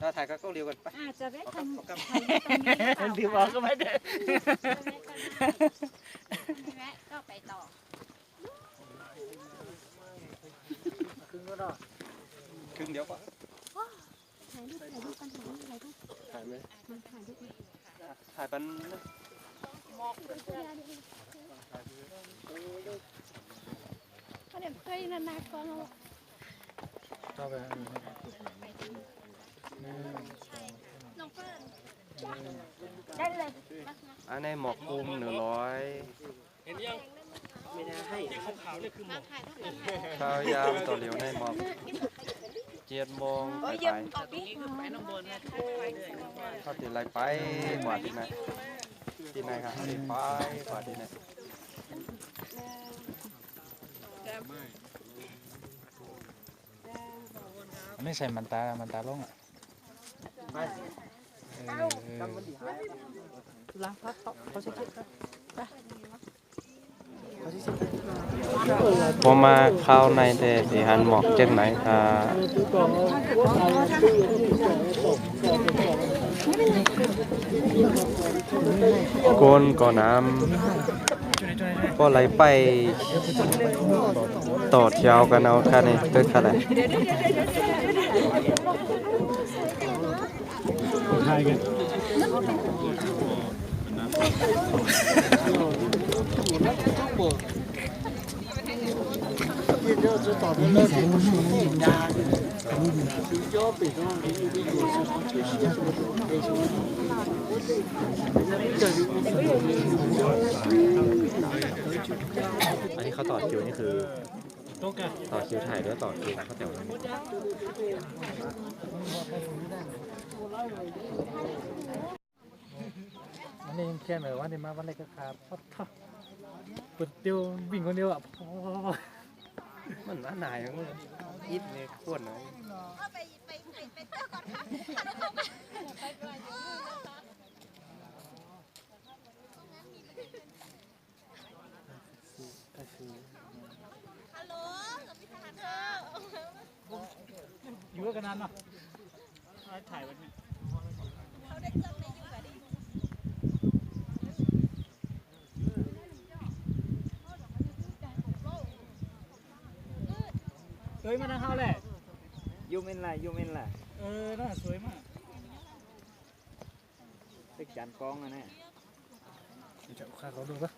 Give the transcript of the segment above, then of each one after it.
ถ้าถ่ายก็เร็วกันไปอาจจะได้ทำถือบอกก็ไม่ได้แวะก็ไปต่อครึ่งเดียวป่ะถ่ายรูปกันถ่ายไหมถ่ายรูปถ่ายเป็นเขาเดี๋ยวเคยนานๆก่อนเราชอบไปน้องเฟิร์นได้เลยอันนี้หมอกคุม100เห็นยังไม่ได้ให้ที่ขาวๆนี่คือหมอกข้าวยามต่อเหลียวในหมอก7 โมงไปเขาติดอะไรไปกว่าที่ไหนครับไปกว่าที่ไหนไม่ใส่มันตาล่องอ่ะล้างพักเขาใช้เช็ดผมมาเข้าในเดสิหันหมอกเจ็ดไหนครับโกนก่อนน้ำก็ไหลไปต่อเที่ยวกันเอาท่านี้เกิดอะไรถ่ายกันอันนี้เขาต่อคิวนี่คือต่อคิวถ่ายด้วยต่อคิวนะเขาแถวอันนี้แค่ไหนว่านี่มาวันแรกก็ขาดพัดเปิดเดียววิ่งคนเดียวอ่ะมันน่าหน่ายมั้งยิดเลยขวดนะอยู่กันนานเนาะถ่ายไว้เนี่ยสวยมาทางเขาแหละยูเมนล่ะน่าสวยมากเป็นจานกองอ่ะเนี่ยจะข้าเขาดูปะ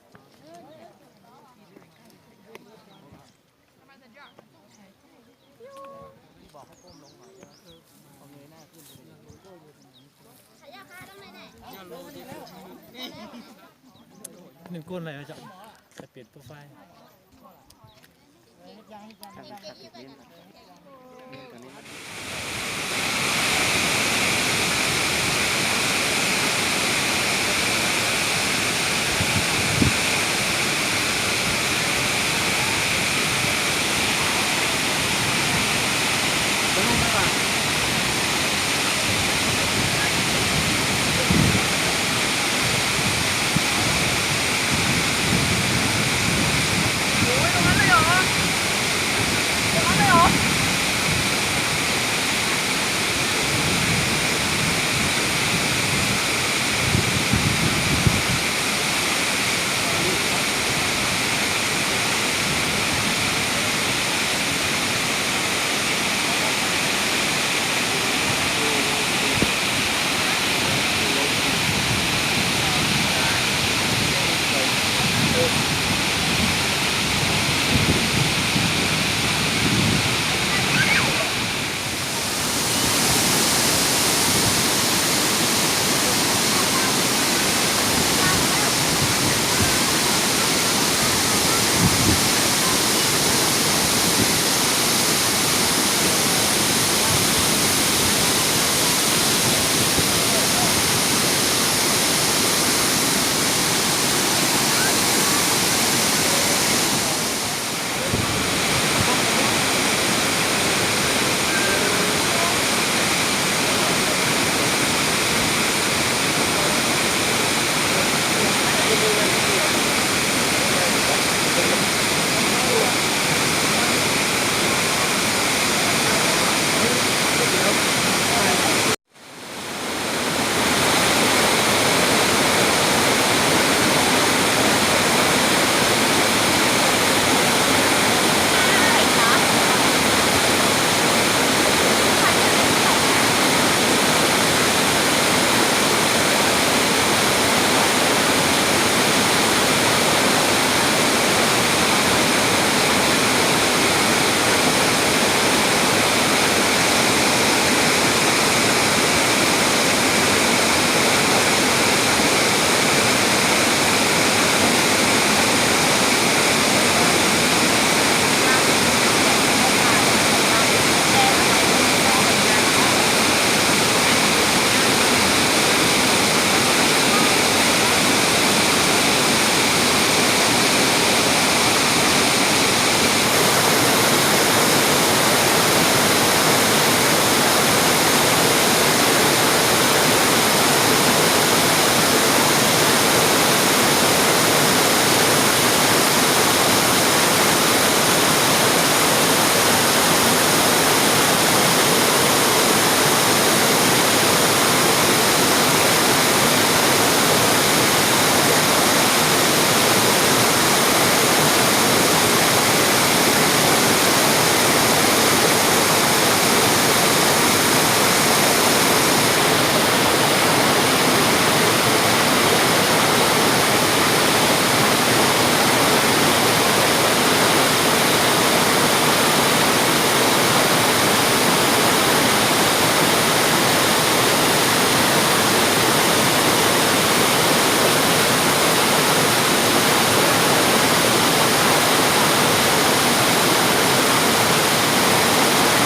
หนึ่งก้นอะไรจะเปลี่ยนโปรไฟล์